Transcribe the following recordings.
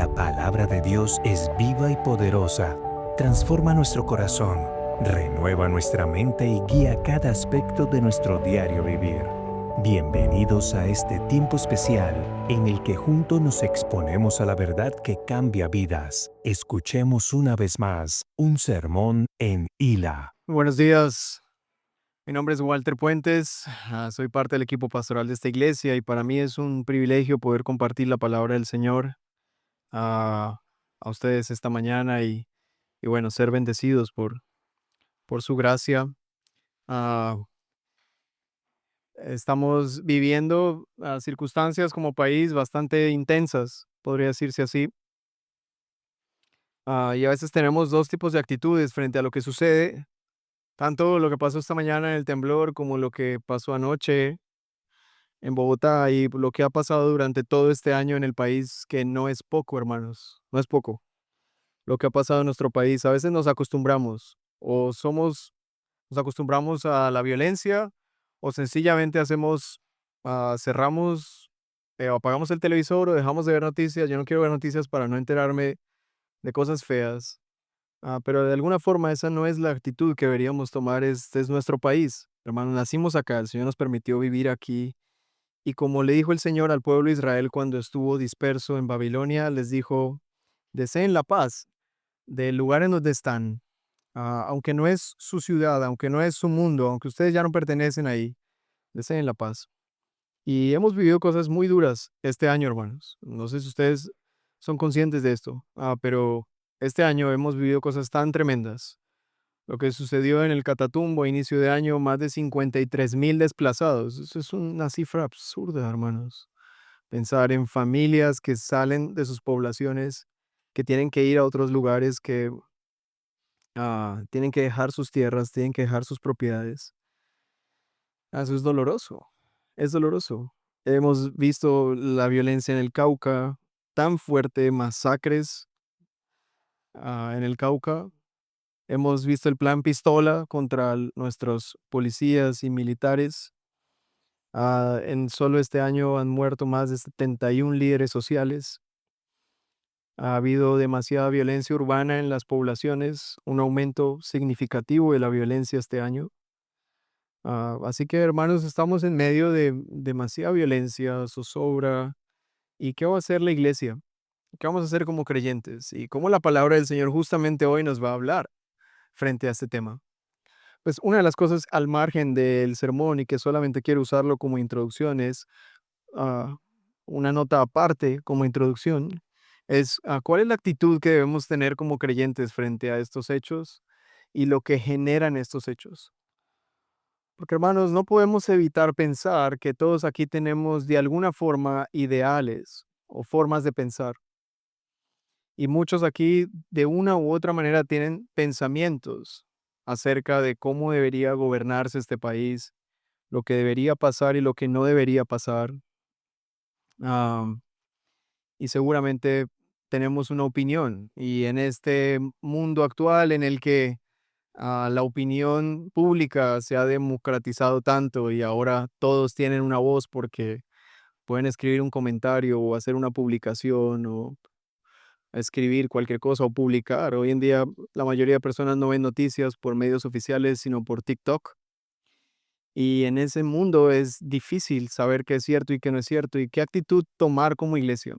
La palabra de Dios es viva y poderosa. Transforma nuestro corazón, renueva nuestra mente y guía cada aspecto de nuestro diario vivir. Bienvenidos a este tiempo especial en el que juntos nos exponemos a la verdad que cambia vidas. Escuchemos una vez más un sermón en Hila. Buenos días, mi nombre es Walter Puentes, soy parte del equipo pastoral de esta iglesia y para mí es un privilegio poder compartir la palabra del Señor a, a ustedes esta mañana y bueno, ser bendecidos por su gracia. Ah, Estamos viviendo circunstancias como país bastante intensas, podría decirse así. Y a veces tenemos dos tipos de actitudes frente a lo que sucede, tanto lo que pasó esta mañana en el temblor como lo que pasó anoche en Bogotá y lo que ha pasado durante todo este año en el país, que no es poco, hermanos, no es poco. Lo que ha pasado en nuestro país, a veces nos acostumbramos nos acostumbramos a la violencia o sencillamente cerramos o apagamos el televisor o dejamos de ver noticias. Yo no quiero ver noticias para no enterarme de cosas feas. Pero de alguna forma esa no es la actitud que deberíamos tomar. Este es nuestro país, hermanos, nacimos acá, el Señor nos permitió vivir aquí y como le dijo el Señor al pueblo de Israel cuando estuvo disperso en Babilonia, les dijo, deseen la paz del lugar en donde están, aunque no es su ciudad, aunque no es su mundo, aunque ustedes ya no pertenecen ahí, deseen la paz. Y hemos vivido cosas muy duras este año, hermanos. No sé si ustedes son conscientes de esto, pero este año hemos vivido cosas tan tremendas. Lo que sucedió en el Catatumbo a inicio de año, más de 53,000 desplazados. Eso es una cifra absurda, hermanos. Pensar en familias que salen de sus poblaciones, que tienen que ir a otros lugares, que tienen que dejar sus tierras, tienen que dejar sus propiedades. Eso es doloroso, es doloroso. Hemos visto la violencia en el Cauca, tan fuerte, masacres en el Cauca. Hemos visto el plan Pistola contra nuestros policías y militares. En solo este año han muerto más de 71 líderes sociales. Ha habido demasiada violencia urbana en las poblaciones, un aumento significativo de la violencia este año. Así que, hermanos, estamos en medio de demasiada violencia, zozobra. ¿Y qué va a hacer la iglesia? ¿Qué vamos a hacer como creyentes? ¿Y cómo la palabra del Señor justamente hoy nos va a hablar frente a este tema? Pues una de las cosas al margen del sermón y que solamente quiero usarlo como introducción es ah, una nota aparte como introducción, es cuál es la actitud que debemos tener como creyentes frente a estos hechos y lo que generan estos hechos. Porque hermanos, no podemos evitar pensar que todos aquí tenemos de alguna forma ideales o formas de pensar. Y muchos aquí de una u otra manera tienen pensamientos acerca de cómo debería gobernarse este país, lo que debería pasar y lo que no debería pasar. Am, y seguramente tenemos una opinión. Y en este mundo actual en el que la opinión pública se ha democratizado tanto y ahora todos tienen una voz porque pueden escribir un comentario o hacer una publicación o escribir cualquier cosa o publicar. Hoy en día la mayoría de personas no ven noticias por medios oficiales, sino por TikTok. Y en ese mundo es difícil saber qué es cierto y qué no es cierto y qué actitud tomar como iglesia.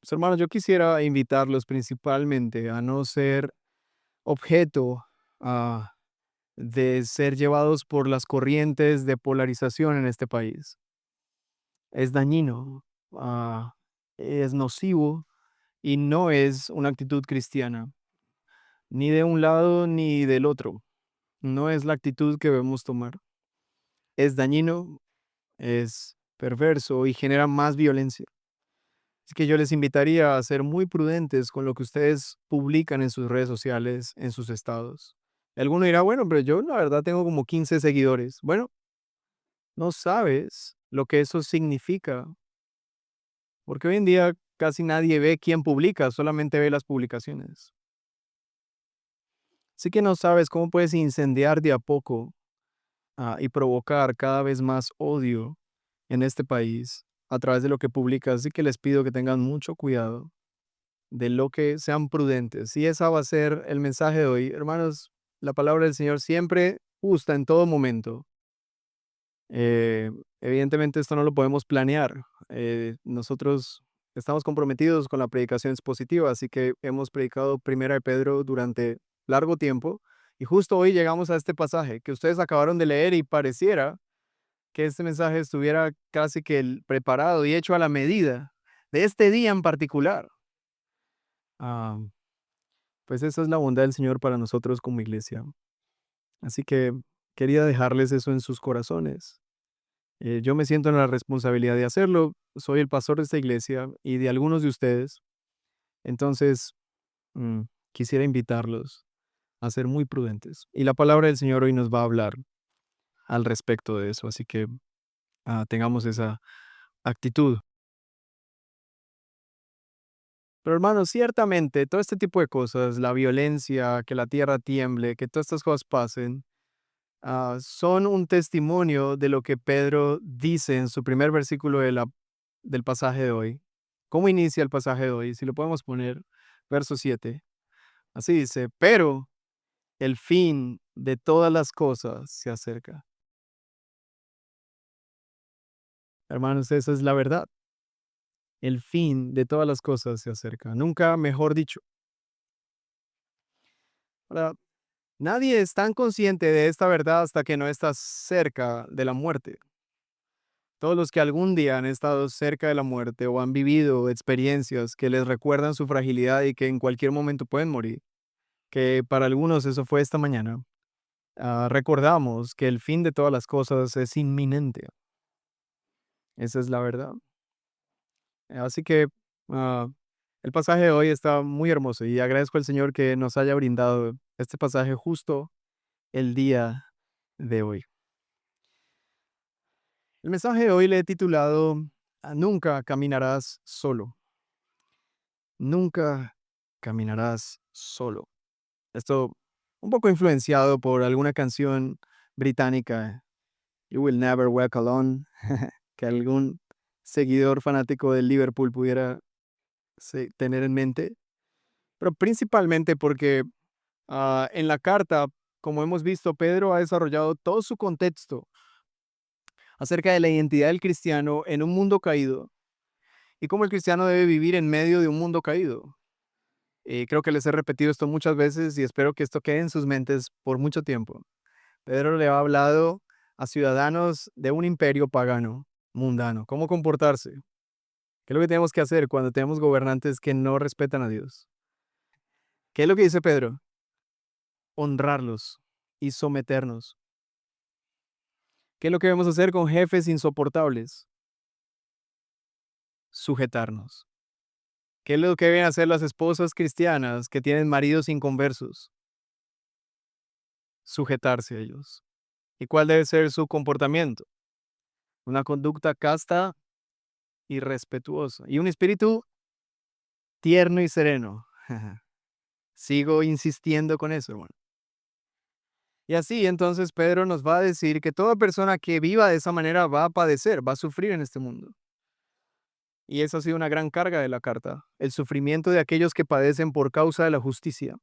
Pues, hermanos, yo quisiera invitarlos principalmente a no ser objeto ah, de ser llevados por las corrientes de polarización en este país. Es dañino, es nocivo y no es una actitud cristiana, ni de un lado ni del otro. No es la actitud que debemos tomar. Es dañino, es perverso y genera más violencia. Así que yo les invitaría a ser muy prudentes con lo que ustedes publican en sus redes sociales, en sus estados. Alguno dirá, bueno, pero yo la verdad tengo como 15 seguidores. Bueno, no sabes lo que eso significa, porque hoy en día casi nadie ve quién publica, solamente ve las publicaciones. Así que no sabes cómo puedes incendiar de a poco y provocar cada vez más odio en este país a través de lo que publicas. Así que les pido que tengan mucho cuidado. de lo que sean prudentes. Y esa va a ser el mensaje de hoy. Hermanos, la palabra del Señor siempre justa en todo momento. Eh, Evidentemente esto no lo podemos planear. Nosotros estamos comprometidos con la predicación expositiva, así que hemos predicado Primera de Pedro durante largo tiempo y justo hoy llegamos a este pasaje que ustedes acabaron de leer y pareciera que este mensaje estuviera casi que preparado y hecho a la medida de este día en particular. Ah, pues esa es la bondad del Señor para nosotros como iglesia. Así que quería dejarles eso en sus corazones. Yo me siento en la responsabilidad de hacerlo. Soy el pastor de esta iglesia y de algunos de ustedes. Entonces, mm, quisiera invitarlos a ser muy prudentes. Y la palabra del Señor hoy nos va a hablar al respecto de eso. Así que tengamos esa actitud. Pero hermanos, ciertamente todo este tipo de cosas, la violencia, que la tierra tiemble, que todas estas cosas pasen, son un testimonio de lo que Pedro dice en su primer versículo del pasaje de hoy. ¿Cómo inicia el pasaje de hoy? Si lo podemos poner, verso 7. Así dice, pero el fin de todas las cosas se acerca. Hermanos, esa es la verdad. El fin de todas las cosas se acerca. Nunca mejor dicho. Ahora, nadie es tan consciente de esta verdad hasta que no está cerca de la muerte. Todos los que algún día han estado cerca de la muerte o han vivido experiencias que les recuerdan su fragilidad y que en cualquier momento pueden morir, que para algunos eso fue esta mañana, recordamos que el fin de todas las cosas es inminente. Esa es la verdad. Así que ah, el pasaje de hoy está muy hermoso y agradezco al Señor que nos haya brindado este pasaje justo el día de hoy. El mensaje de hoy le he titulado Nunca caminarás solo. Nunca caminarás solo. Esto un poco influenciado por alguna canción británica, You Will Never Walk Alone, que algún seguidor fanático del Liverpool pudiera tener en mente, pero principalmente porque en la carta, como hemos visto, Pedro ha desarrollado todo su contexto acerca de la identidad del cristiano en un mundo caído y cómo el cristiano debe vivir en medio de un mundo caído. Creo que les he repetido esto muchas veces y espero que esto quede en sus mentes por mucho tiempo. Pedro le ha hablado a ciudadanos de un imperio pagano, mundano, cómo comportarse. ¿Qué es lo que tenemos que hacer cuando tenemos gobernantes que no respetan a Dios? ¿Qué es lo que dice Pedro? Honrarlos y someternos. ¿Qué es lo que debemos hacer con jefes insoportables? Sujetarnos. ¿Qué es lo que deben hacer las esposas cristianas que tienen maridos inconversos? Sujetarse a ellos. ¿Y cuál debe ser su comportamiento? Una conducta casta y respetuosa. Y un espíritu tierno y sereno. Sigo insistiendo con eso, hermano. Y así entonces Pedro nos va a decir que toda persona que viva de esa manera va a padecer, va a sufrir en este mundo. Y esa ha sido una gran carga de la carta, el sufrimiento de aquellos que padecen por causa de la justicia,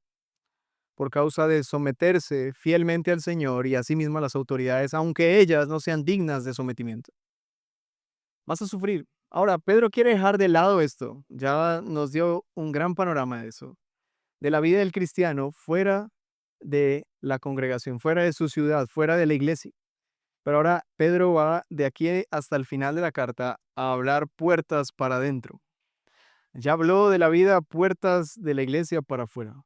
por causa de someterse fielmente al Señor y asimismo a las autoridades, aunque ellas no sean dignas de sometimiento. Vas a sufrir. Ahora, Pedro quiere dejar de lado esto. Ya nos dio un gran panorama de eso, de la vida del cristiano fuera de la congregación, fuera de su ciudad, fuera de la iglesia. Pero ahora Pedro va de aquí hasta el final de la carta a hablar puertas para adentro. Ya habló de la vida puertas de la iglesia para afuera.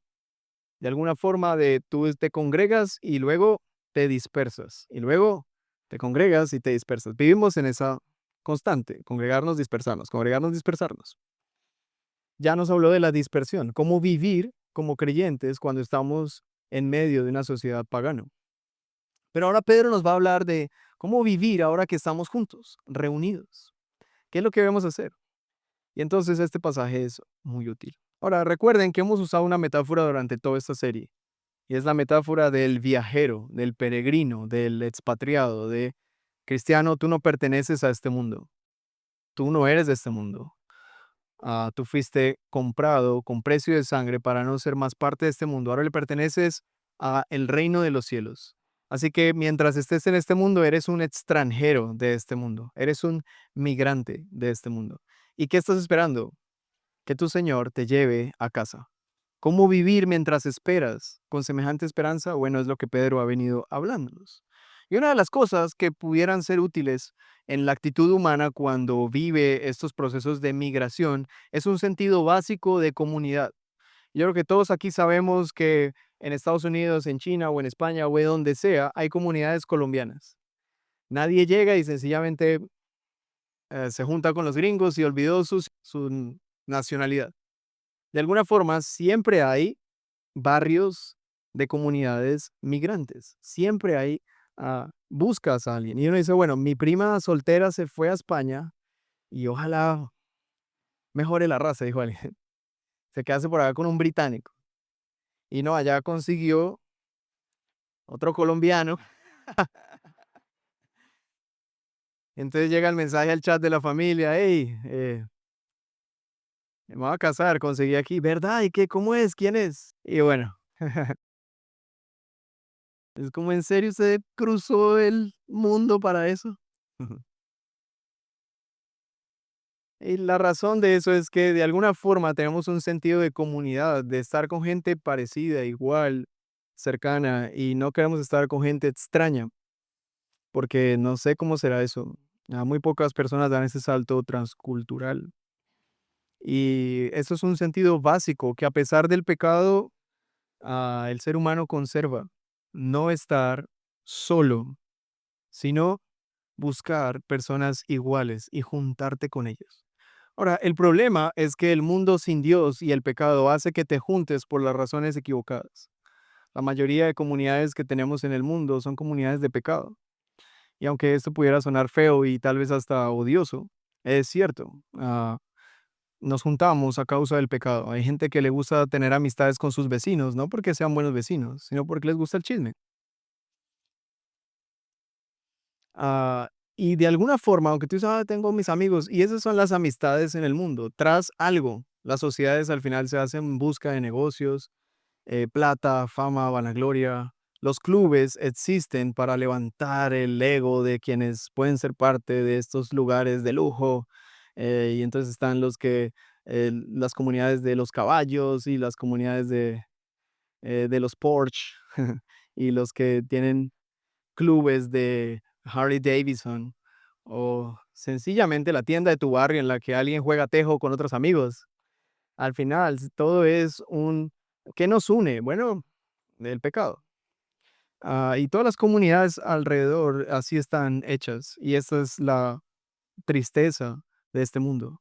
De alguna forma de tú te congregas y luego te dispersas. Y luego te congregas y te dispersas. Vivimos en esa constante, congregarnos, dispersarnos, congregarnos, dispersarnos. Ya nos habló de la dispersión, cómo vivir como creyentes cuando estamos en medio de una sociedad pagana. Pero ahora Pedro nos va a hablar de cómo vivir ahora que estamos juntos, reunidos. ¿Qué es lo que debemos hacer? Y entonces este pasaje es muy útil. Ahora, recuerden que hemos usado una metáfora durante toda esta serie, y es la metáfora del viajero, del peregrino, del expatriado, de cristiano, tú no perteneces a este mundo, tú no eres de este mundo. Tú fuiste comprado con precio de sangre para no ser más parte de este mundo. Ahora le perteneces a el reino de los cielos. Así que mientras estés en este mundo, eres un extranjero de este mundo. Eres un migrante de este mundo. ¿Y qué estás esperando? Que tu Señor te lleve a casa. ¿Cómo vivir mientras esperas con semejante esperanza? Bueno, es lo que Pedro ha venido hablándonos. Y una de las cosas que pudieran ser útiles en la actitud humana cuando vive estos procesos de migración es un sentido básico de comunidad. Yo creo que todos aquí sabemos que en Estados Unidos, en China o en España o en donde sea, hay comunidades colombianas. Nadie llega y sencillamente se junta con los gringos y olvidó su nacionalidad. De alguna forma, siempre hay barrios de comunidades migrantes. Siempre hay, buscas a alguien. Y uno dice, bueno, mi prima soltera se fue a España y ojalá mejore la raza, dijo alguien. Se quedase por acá con un británico. Y no, allá consiguió otro colombiano. Entonces llega el mensaje al chat de la familia, hey, me voy a casar, conseguí aquí, ¿verdad? ¿Y qué? ¿Cómo es? ¿Quién es? Y bueno, es como, ¿en serio usted cruzó el mundo para eso? Y la razón de eso es que de alguna forma tenemos un sentido de comunidad, de estar con gente parecida, igual, cercana, y no queremos estar con gente extraña, porque no sé cómo será eso. Muy pocas personas dan ese salto transcultural. Y eso es un sentido básico que a pesar del pecado, el ser humano conserva. No estar solo, sino buscar personas iguales y juntarte con ellos. Ahora, el problema es que el mundo sin Dios y el pecado hace que te juntes por las razones equivocadas. La mayoría de comunidades que tenemos en el mundo son comunidades de pecado. Y aunque esto pudiera sonar feo y tal vez hasta odioso, es cierto. Nos juntamos a causa del pecado. Hay gente que le gusta tener amistades con sus vecinos, no porque sean buenos vecinos, sino porque les gusta el chisme. Ah, y de alguna forma, aunque tú dices, tengo mis amigos, y esas son las amistades en el mundo, tras algo, las sociedades al final se hacen en busca de negocios, plata, fama, vanagloria. Los clubes existen para levantar el ego de quienes pueden ser parte de estos lugares de lujo. Y entonces están las comunidades de los caballos y las comunidades de los Porsche y los que tienen clubes de Harley Davidson o sencillamente la tienda de tu barrio en la que alguien juega tejo con otros amigos. Al final, todo es ¿qué nos une? Bueno, el pecado. Y todas las comunidades alrededor así están hechas. Y esa es la tristeza de este mundo,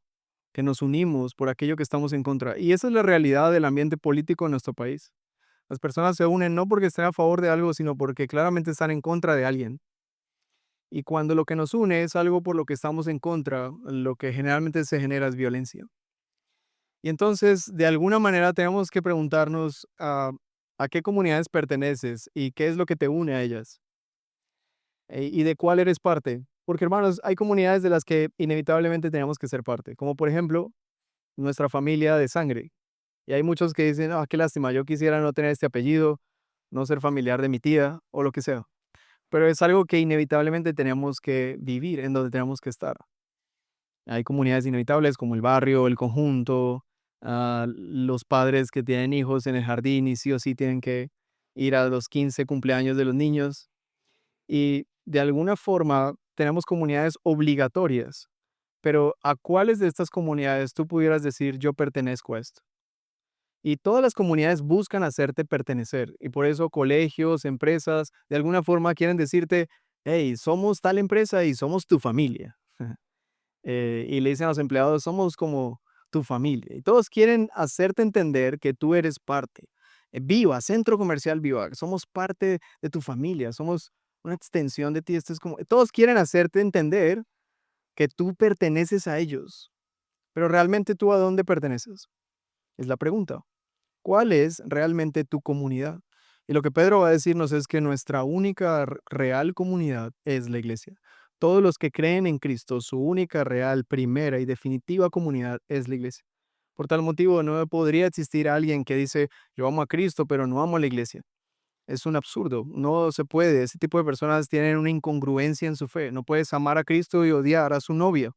que nos unimos por aquello que estamos en contra. Y esa es la realidad del ambiente político en nuestro país. Las personas se unen no porque estén a favor de algo, sino porque claramente están en contra de alguien. Y cuando lo que nos une es algo por lo que estamos en contra, lo que generalmente se genera es violencia. Y entonces, de alguna manera, tenemos que preguntarnos a qué comunidades perteneces y qué es lo que te une a ellas y de cuál eres parte. Porque, hermanos, hay comunidades de las que inevitablemente tenemos que ser parte, como por ejemplo nuestra familia de sangre. Y hay muchos que dicen, qué lástima, yo quisiera no tener este apellido, no ser familiar de mi tía o lo que sea. Pero es algo que inevitablemente tenemos que vivir, en donde tenemos que estar. Hay comunidades inevitables como el barrio, el conjunto, los padres que tienen hijos en el jardín y sí o sí tienen que ir a los 15 cumpleaños de los niños. Y de alguna forma tenemos comunidades obligatorias, pero ¿a cuáles de estas comunidades tú pudieras decir yo pertenezco a esto? Y todas las comunidades buscan hacerte pertenecer y por eso colegios, empresas, de alguna forma quieren decirte, hey, somos tal empresa y somos tu familia. Y le dicen a los empleados, somos como tu familia. Y todos quieren hacerte entender que tú eres parte. Viva, Centro Comercial Viva, somos parte de tu familia, somos una extensión de ti. Esto es como, todos quieren hacerte entender que tú perteneces a ellos. Pero realmente tú a dónde perteneces? Es la pregunta. ¿Cuál es realmente tu comunidad? Y lo que Pedro va a decirnos es que nuestra única real comunidad es la iglesia. Todos los que creen en Cristo, su única real, primera y definitiva comunidad es la iglesia. Por tal motivo, no podría existir alguien que dice, yo amo a Cristo, pero no amo a la iglesia. Es un absurdo, no se puede. Ese tipo de personas tienen una incongruencia en su fe. No puedes amar a Cristo y odiar a su novia.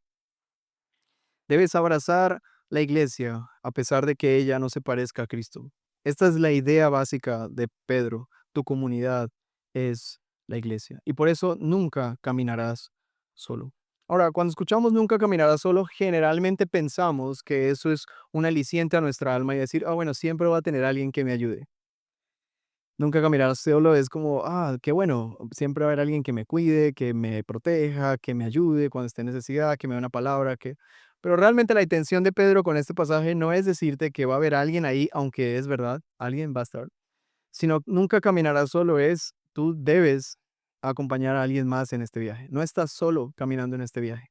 Debes abrazar la iglesia a pesar de que ella no se parezca a Cristo. Esta es la idea básica de Pedro. Tu comunidad es la iglesia. Y por eso nunca caminarás solo. Ahora, cuando escuchamos nunca caminarás solo, generalmente pensamos que eso es un aliciente a nuestra alma y decir, bueno, siempre va a tener alguien que me ayude. Nunca caminar solo es como, qué bueno, siempre va a haber alguien que me cuide, que me proteja, que me ayude cuando esté en necesidad, que me dé una palabra, que... Pero realmente la intención de Pedro con este pasaje no es decirte que va a haber alguien ahí, aunque es verdad, alguien va a estar, sino nunca caminarás solo es, tú debes acompañar a alguien más en este viaje. No estás solo caminando en este viaje.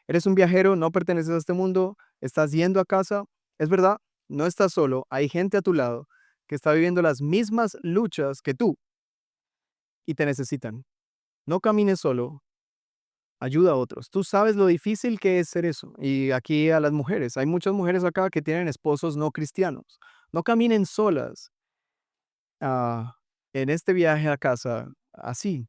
Eres un viajero, no perteneces a este mundo, estás yendo a casa, es verdad, no estás solo, hay gente a tu lado que está viviendo las mismas luchas que tú y te necesitan. No camines solo, ayuda a otros. Tú sabes lo difícil que es ser eso. Y aquí a las mujeres, hay muchas mujeres acá que tienen esposos no cristianos. No caminen solas ah, en este viaje a casa así.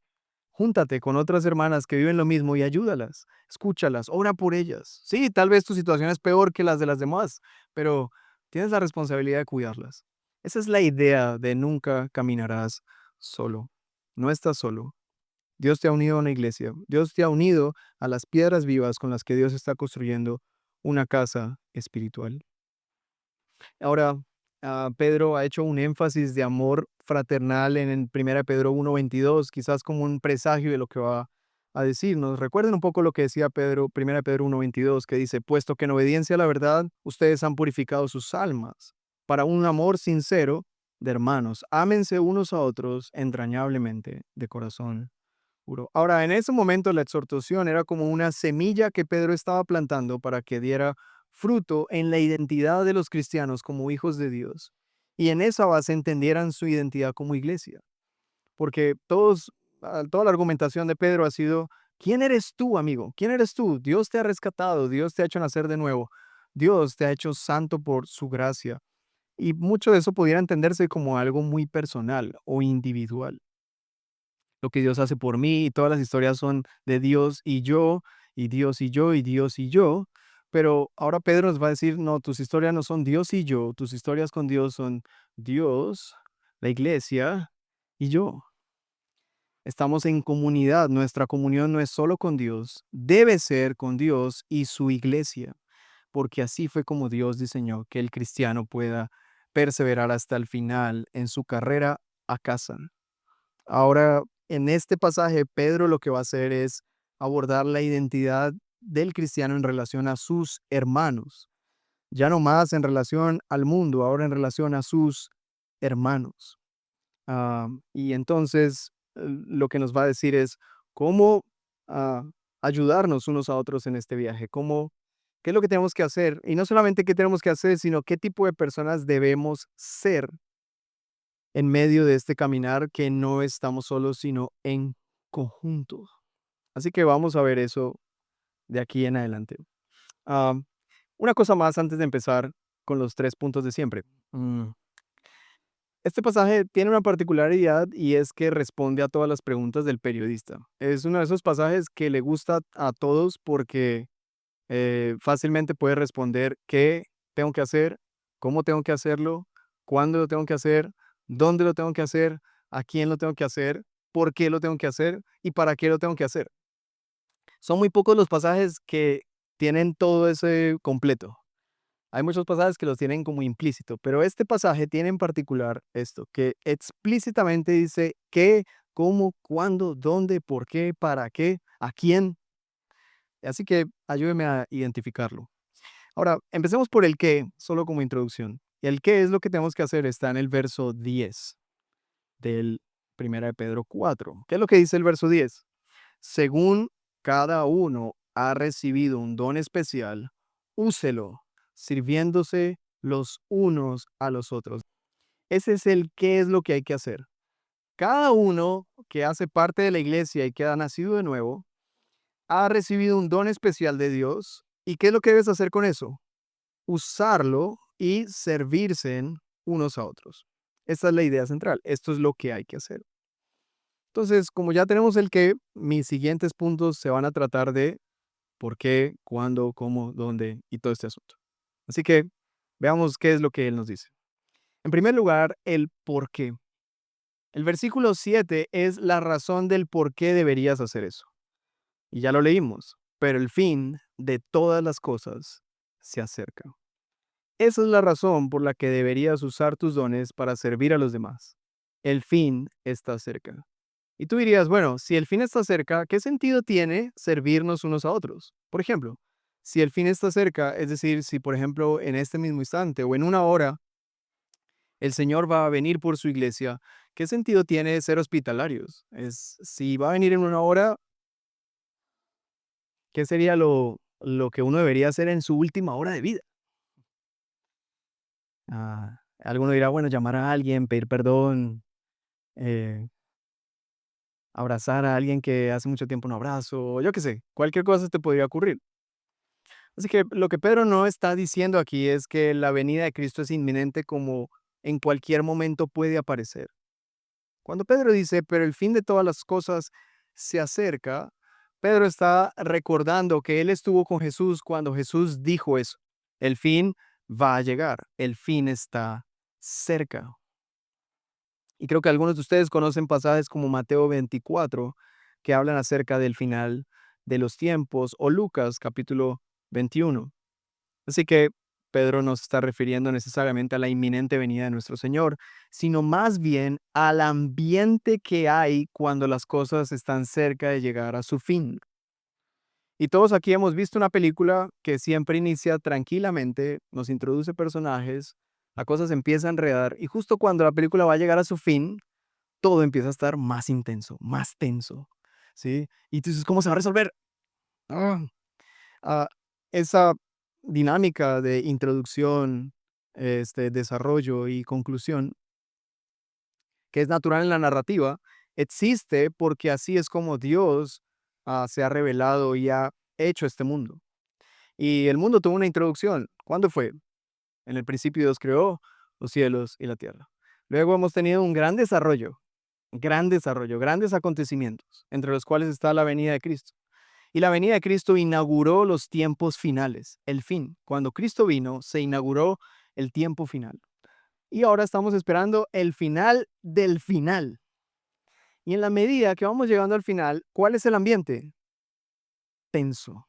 Júntate con otras hermanas que viven lo mismo y ayúdalas, escúchalas, ora por ellas. Sí, tal vez tu situación es peor que las de las demás, pero tienes la responsabilidad de cuidarlas. Esa es la idea de nunca caminarás solo. No estás solo. Dios te ha unido a una iglesia. Dios te ha unido a las piedras vivas con las que Dios está construyendo una casa espiritual. Ahora, Pedro ha hecho un énfasis de amor fraternal en 1 Pedro 1:22, quizás como un presagio de lo que va a decirnos. Recuerden un poco lo que decía Pedro, 1 Pedro 1:22, que dice, puesto que en obediencia a la verdad, ustedes han purificado sus almas para un amor sincero de hermanos. Ámense unos a otros entrañablemente de corazón puro. Ahora, en ese momento la exhortación era como una semilla que Pedro estaba plantando para que diera fruto en la identidad de los cristianos como hijos de Dios y en esa base entendieran su identidad como iglesia. Porque toda la argumentación de Pedro ha sido, ¿quién eres tú, amigo? ¿Quién eres tú? Dios te ha rescatado, Dios te ha hecho nacer de nuevo, Dios te ha hecho santo por su gracia. Y mucho de eso pudiera entenderse como algo muy personal o individual, lo que Dios hace por mí, y todas las historias son de Dios y yo, y Dios y yo, y Dios y yo. Pero ahora Pedro nos va a decir, no, tus historias no son Dios y yo, tus historias con Dios son Dios, la iglesia y yo. Estamos en comunidad, nuestra comunión no es solo con Dios, debe ser con Dios y su iglesia, porque así fue como Dios diseñó que el cristiano pueda perseverar hasta el final en su carrera a casa. Ahora, en este pasaje, Pedro lo que va a hacer es abordar la identidad del cristiano en relación a sus hermanos, ya no más en relación al mundo, ahora en relación a sus hermanos. Y entonces lo que nos va a decir es cómo ah, ayudarnos unos a otros en este viaje, qué es lo que tenemos que hacer, y no solamente qué tenemos que hacer, sino qué tipo de personas debemos ser en medio de este caminar que no estamos solos, sino en conjunto. Así que vamos a ver eso de aquí en adelante. Am, una cosa más antes de empezar con los 3 puntos de siempre. Este pasaje tiene una particularidad y es que responde a todas las preguntas del periodista. Es uno de esos pasajes que le gusta a todos porque fácilmente puede responder qué tengo que hacer, cómo tengo que hacerlo, cuándo lo tengo que hacer, dónde lo tengo que hacer, a quién lo tengo que hacer, por qué lo tengo que hacer y para qué lo tengo que hacer. Son muy pocos los pasajes que tienen todo ese completo. Hay muchos pasajes que los tienen como implícito, pero este pasaje tiene en particular esto, que explícitamente dice qué, cómo, cuándo, dónde, por qué, para qué, a quién. Así que ayúdeme a identificarlo. Ahora, empecemos por el qué, solo como introducción. El qué es lo que tenemos que hacer está en el verso 10 del 1 de Pedro 4. ¿Qué es lo que dice el verso 10? Según cada uno ha recibido un don especial, úselo, sirviéndose los unos a los otros. Ese es el qué es lo que hay que hacer. Cada uno que hace parte de la iglesia y que ha nacido de nuevo, ha recibido un don especial de Dios. ¿Y qué es lo que debes hacer con eso? usarlo y servirse unos a otros. Esta es la idea central. Esto es lo que hay que hacer. Entonces, como ya tenemos el qué, mis siguientes puntos se van a tratar de por qué, cuándo, cómo, dónde y todo este asunto. Así que veamos qué es lo que él nos dice. En primer lugar, el por qué. El versículo 7 es la razón del por qué deberías hacer eso. Y ya lo leímos, pero el fin de todas las cosas se acerca. Esa es la razón por la que deberías usar tus dones para servir a los demás. El fin está cerca. Y tú dirías, bueno, si el fin está cerca, ¿qué sentido tiene servirnos unos a otros? Por ejemplo, si el fin está cerca, es decir, si por ejemplo en este mismo instante o en una hora el Señor va a venir por su iglesia, ¿qué sentido tiene ser hospitalarios? Si va a venir en una hora, ¿qué sería lo que uno debería hacer en su última hora de vida? Alguno dirá, bueno, llamar a alguien, pedir perdón, eh, abrazar a alguien que hace mucho tiempo no abrazo, o yo qué sé, cualquier cosa te podría ocurrir. Así que lo que Pedro no está diciendo aquí es que la venida de Cristo es inminente como en cualquier momento puede aparecer. Cuando Pedro dice, pero el fin de todas las cosas se acerca, Pedro está recordando que él estuvo con Jesús cuando Jesús dijo eso. El fin va a llegar, el fin está cerca. Y creo que algunos de ustedes conocen pasajes como Mateo 24, que hablan acerca del final de los tiempos, o Lucas capítulo 21. Así que Pedro no se está refiriendo necesariamente a la inminente venida de nuestro Señor, sino más bien al ambiente que hay cuando las cosas están cerca de llegar a su fin. Y todos aquí hemos visto una película que siempre inicia tranquilamente, nos introduce personajes, la cosa se empieza a enredar y justo cuando la película va a llegar a su fin, todo empieza a estar más intenso, más tenso, ¿sí? Y tú dices, ¿cómo se va a resolver? Ah, ah, esa dinámica de introducción, desarrollo y conclusión, que es natural en la narrativa, existe porque así es como Dios se ha revelado y ha hecho este mundo. Y el mundo tuvo una introducción. ¿Cuándo fue? En el principio Dios creó los cielos y la tierra. Luego hemos tenido un gran desarrollo, grandes acontecimientos, entre los cuales está la venida de Cristo. Y la venida de Cristo inauguró los tiempos finales, el fin. Cuando Cristo vino, se inauguró el tiempo final. Y ahora estamos esperando el final del final. Y en la medida que vamos llegando al final, ¿cuál es el ambiente? Tenso.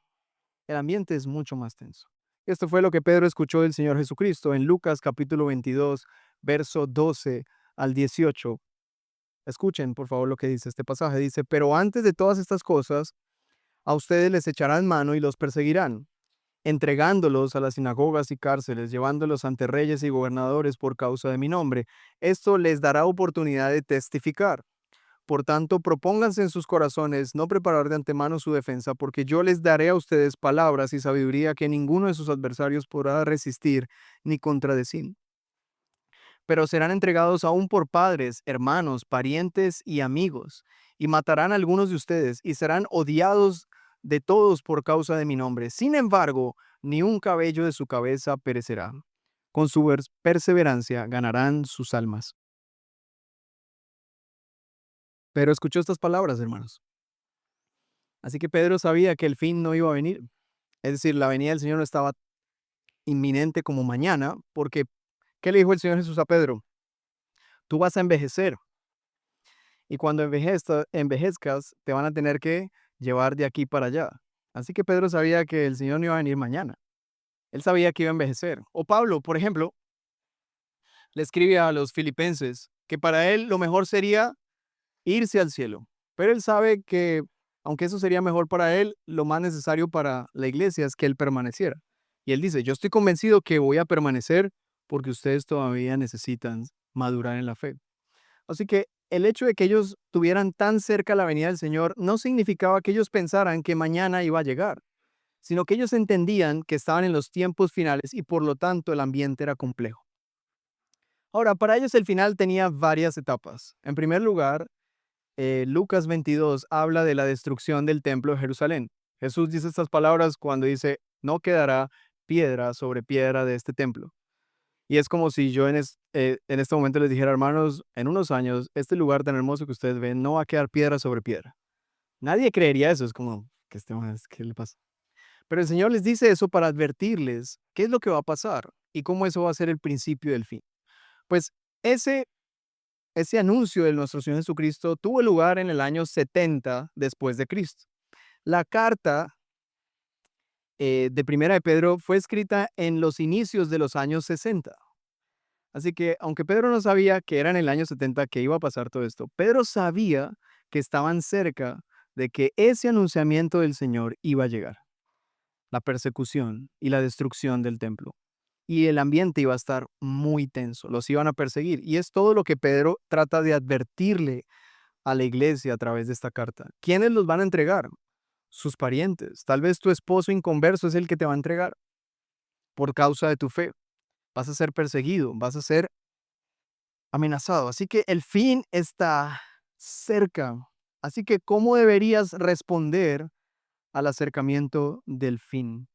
El ambiente es mucho más tenso. Esto fue lo que Pedro escuchó del Señor Jesucristo en Lucas capítulo 22, verso 12 al 18. Escuchen, por favor, lo que dice este pasaje. Dice, pero antes de todas estas cosas, a ustedes les echarán mano y los perseguirán, entregándolos a las sinagogas y cárceles, llevándolos ante reyes y gobernadores por causa de mi nombre. Esto les dará oportunidad de testificar. Por tanto, propónganse en sus corazones no preparar de antemano su defensa, porque yo les daré a ustedes palabras y sabiduría que ninguno de sus adversarios podrá resistir ni contradecir. Pero serán entregados aún por padres, hermanos, parientes y amigos, y matarán a algunos de ustedes, y serán odiados de todos por causa de mi nombre. Sin embargo, ni un cabello de su cabeza perecerá. Con su perseverancia ganarán sus almas. Pero escuchó estas palabras, hermanos. Así que Pedro sabía que el fin no iba a venir. Es decir, la venida del Señor no estaba inminente como mañana, porque ¿qué le dijo el Señor Jesús a Pedro? Tú vas a envejecer. Y cuando envejezcas, te van a tener que llevar de aquí para allá. Así que Pedro sabía que el Señor no iba a venir mañana. Él sabía que iba a envejecer. O Pablo, por ejemplo, le escribe a los filipenses que para él lo mejor sería irse al cielo. Pero él sabe que, aunque eso sería mejor para él, lo más necesario para la iglesia es que él permaneciera. Y él dice, yo estoy convencido que voy a permanecer porque ustedes todavía necesitan madurar en la fe. Así que el hecho de que ellos tuvieran tan cerca la venida del Señor no significaba que ellos pensaran que mañana iba a llegar, sino que ellos entendían que estaban en los tiempos finales y por lo tanto el ambiente era complejo. Ahora, para ellos el final tenía varias etapas. En primer lugar, Lucas 22 habla de la destrucción del templo de Jerusalén. Jesús dice estas palabras cuando dice, no quedará piedra sobre piedra de este templo. Y es como si yo en este momento les dijera, hermanos, en unos años, este lugar tan hermoso que ustedes ven no va a quedar piedra sobre piedra. Nadie creería eso, es como, ¿qué le pasa? Pero el Señor les dice eso para advertirles qué es lo que va a pasar y cómo eso va a ser el principio del fin. Pues ese, ese anuncio de nuestro Señor Jesucristo tuvo lugar en el año 70 después de Cristo. La carta de Primera de Pedro fue escrita en los inicios de los años 60. Así que, aunque Pedro no sabía que era en el año 70 que iba a pasar todo esto, Pedro sabía que estaban cerca de que ese anunciamiento del Señor iba a llegar, la persecución y la destrucción del templo. Y el ambiente iba a estar muy tenso, los iban a perseguir. Y es todo lo que Pedro trata de advertirle a la iglesia a través de esta carta. ¿Quiénes los van a entregar? Sus parientes. Tal vez tu esposo inconverso es el que te va a entregar por causa de tu fe. Vas a ser perseguido, vas a ser amenazado. Así que el fin está cerca. Así que, ¿cómo deberías responder al acercamiento del fin?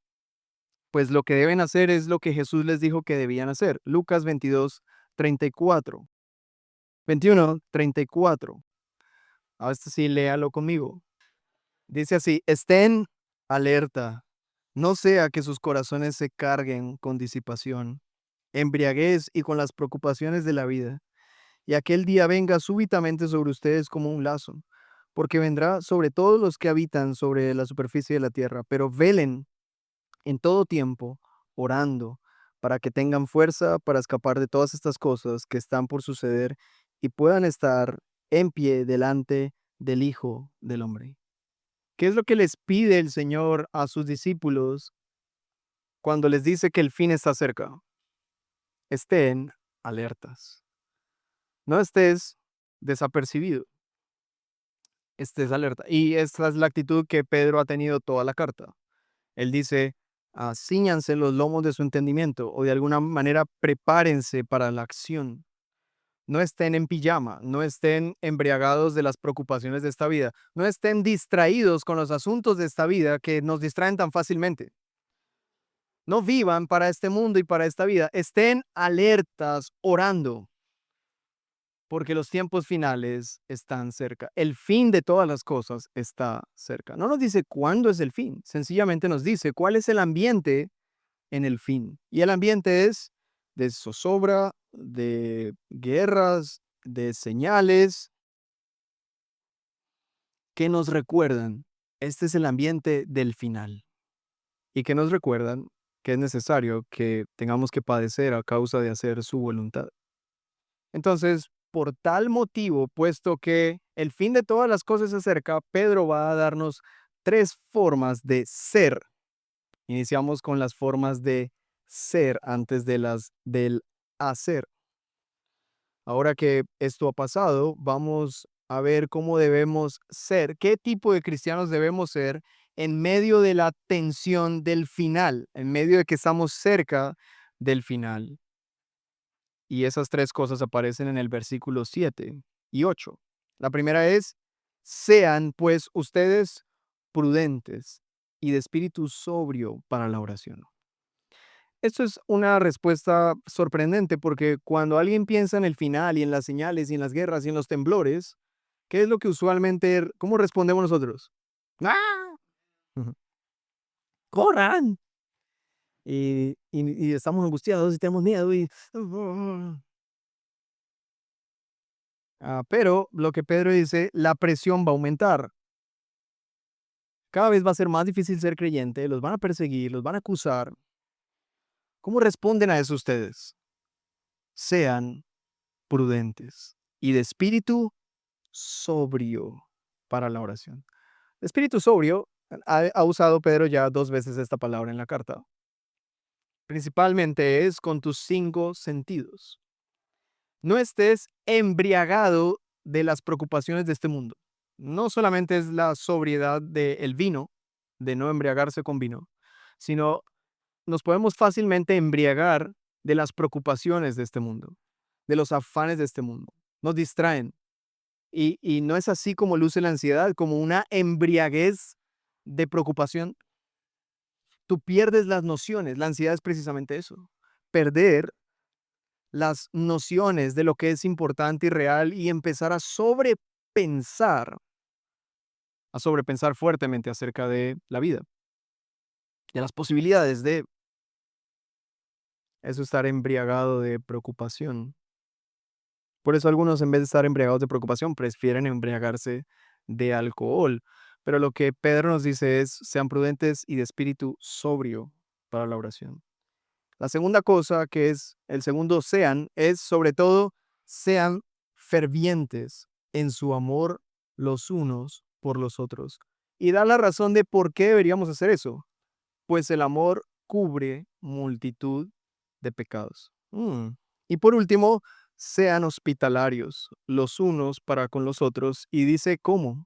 Pues lo que deben hacer es lo que Jesús les dijo que debían hacer. Lucas 22:34. 21:34. Ahora sí, léalo conmigo. Dice así: estén alerta, no sea que sus corazones se carguen con disipación, embriaguez y con las preocupaciones de la vida, y aquel día venga súbitamente sobre ustedes como un lazo, porque vendrá sobre todos los que habitan sobre la superficie de la tierra. Pero velen en todo tiempo, orando, para que tengan fuerza para escapar de todas estas cosas que están por suceder y puedan estar en pie delante del Hijo del Hombre. ¿Qué es lo que les pide el Señor a sus discípulos cuando les dice que el fin está cerca? Estén alertas. No estés desapercibido, estés alerta. Y esta es la actitud que Pedro ha tenido toda la carta. Él dice, cíñanse los lomos de su entendimiento, o de alguna manera prepárense para la acción. No estén en pijama, no estén embriagados de las preocupaciones de esta vida, no estén distraídos con los asuntos de esta vida que nos distraen tan fácilmente. No vivan para este mundo y para esta vida, estén alertas orando, porque los tiempos finales están cerca. El fin de todas las cosas está cerca. No nos dice cuándo es el fin, sencillamente nos dice cuál es el ambiente en el fin. Y el ambiente es de zozobra, de guerras, de señales que nos recuerdan, este es el ambiente del final. Y que nos recuerdan que es necesario que tengamos que padecer a causa de hacer su voluntad. Entonces, por tal motivo, puesto que el fin de todas las cosas se acerca, Pedro va a darnos tres formas de ser. Iniciamos con las formas de ser antes de las del hacer. Ahora que esto ha pasado, vamos a ver cómo debemos ser, qué tipo de cristianos debemos ser en medio de la tensión del final, en medio de que estamos cerca del final. Y esas tres cosas aparecen en el versículo 7 y 8. La primera es, sean pues ustedes prudentes y de espíritu sobrio para la oración. Esto es una respuesta sorprendente porque cuando alguien piensa en el final y en las señales y en las guerras y en los temblores, ¿qué es lo que usualmente, cómo respondemos nosotros? ¡Ah! Ujú. ¡Corran! Y estamos angustiados y tenemos miedo pero lo que Pedro dice, la presión va a aumentar. Cada vez va a ser más difícil ser creyente, los van a perseguir, los van a acusar. ¿Cómo responden a eso ustedes? Sean prudentes y de espíritu sobrio para la oración. Espíritu sobrio, ha usado Pedro ya dos veces esta palabra en la carta. Principalmente es con tus cinco sentidos. No estés embriagado de las preocupaciones de este mundo. No solamente es la sobriedad del vino, de no embriagarse con vino, sino nos podemos fácilmente embriagar de las preocupaciones de este mundo, de los afanes de este mundo. Nos distraen. Y no es así como luce la ansiedad, como una embriaguez de preocupación. tú pierdes las nociones. La ansiedad es precisamente eso, perder las nociones de lo que es importante y real y empezar a sobrepensar fuertemente acerca de la vida, de las posibilidades de eso, estar embriagado de preocupación. Por eso algunos, en vez de estar embriagados de preocupación, prefieren embriagarse de alcohol. Pero lo que Pedro nos dice es, sean prudentes y de espíritu sobrio para la oración. La segunda cosa, que es el segundo sean, es sobre todo sean fervientes en su amor los unos por los otros. Y da la razón de por qué deberíamos hacer eso. Pues el amor cubre multitud de pecados. Y por último, sean hospitalarios los unos para con los otros. Y dice cómo,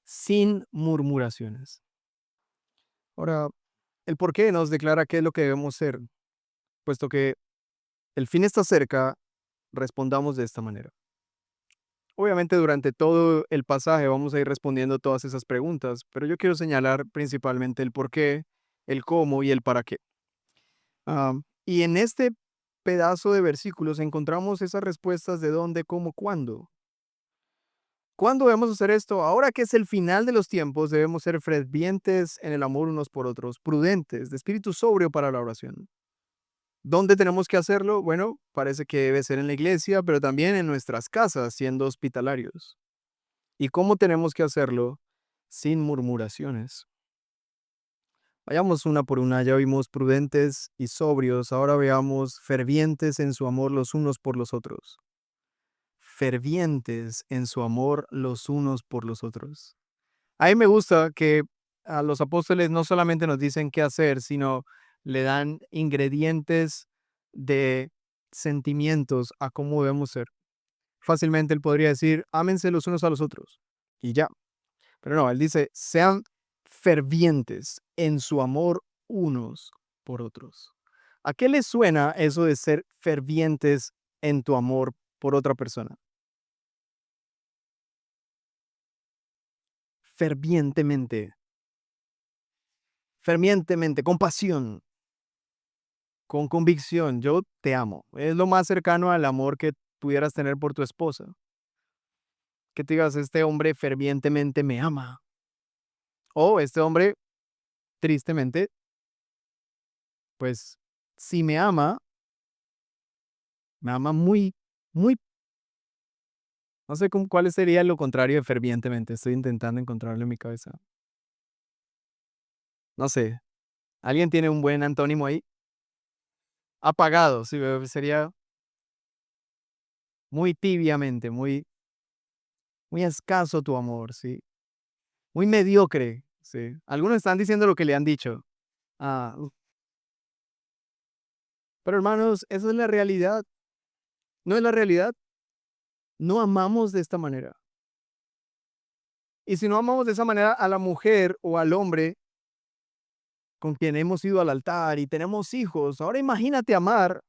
sin murmuraciones. Ahora, el por qué nos declara qué es lo que debemos ser, puesto que el fin está cerca, respondamos de esta manera. Obviamente durante todo el pasaje vamos a ir respondiendo todas esas preguntas, pero yo quiero señalar principalmente el por qué, el cómo y el para qué. Y en este pedazo de versículos encontramos esas respuestas de dónde, cómo, cuándo. ¿Cuándo debemos hacer esto? Ahora que es el final de los tiempos, debemos ser fervientes en el amor unos por otros, prudentes, de espíritu sobrio para la oración. ¿Dónde tenemos que hacerlo? Bueno, parece que debe ser en la iglesia, pero también en nuestras casas, siendo hospitalarios. ¿Y cómo tenemos que hacerlo? Sin murmuraciones. Vayamos una por una, ya vimos prudentes y sobrios, ahora veamos fervientes en su amor los unos por los otros. Fervientes en su amor los unos por los otros. A mí me gusta que a los apóstoles no solamente nos dicen qué hacer, sino le dan ingredientes de sentimientos a cómo debemos ser. Fácilmente él podría decir, ámense los unos a los otros. Y ya. Pero no, él dice, sean fervientes en su amor unos por otros. ¿A qué les suena eso de ser fervientes en tu amor por otra persona? Fervientemente, fervientemente, con pasión, con convicción. Yo te amo. Es lo más cercano al amor que pudieras tener por tu esposa. Que te digas, este hombre fervientemente me ama. O este hombre, tristemente, pues, si me ama muy, muy. No sé cuál sería lo contrario de fervientemente. Estoy intentando encontrarlo en mi cabeza. No sé. ¿Alguien tiene un buen antónimo ahí? Apagado, sí, sería muy tibiamente, muy escaso tu amor, sí. Muy mediocre, sí. Algunos están diciendo lo que le han dicho. Uf. Pero hermanos, esa es la realidad. ¿No es la realidad? No amamos de esta manera. Y si no amamos de esa manera a la mujer o al hombre con quien hemos ido al altar y tenemos hijos, ahora imagínate amar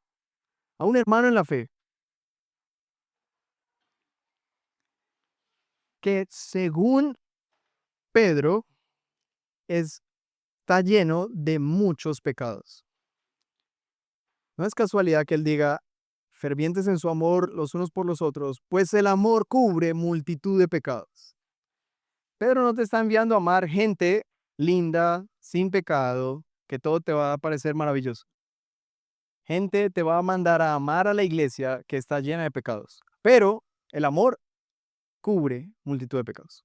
a un hermano en la fe que según Pedro está lleno de muchos pecados. No es casualidad que él diga, fervientes en su amor los unos por los otros, pues el amor cubre multitud de pecados. Pedro no te está enviando a amar gente linda, sin pecado, que todo te va a parecer maravilloso. Gente te va a mandar a amar a la iglesia que está llena de pecados. Pero el amor cubre multitud de pecados.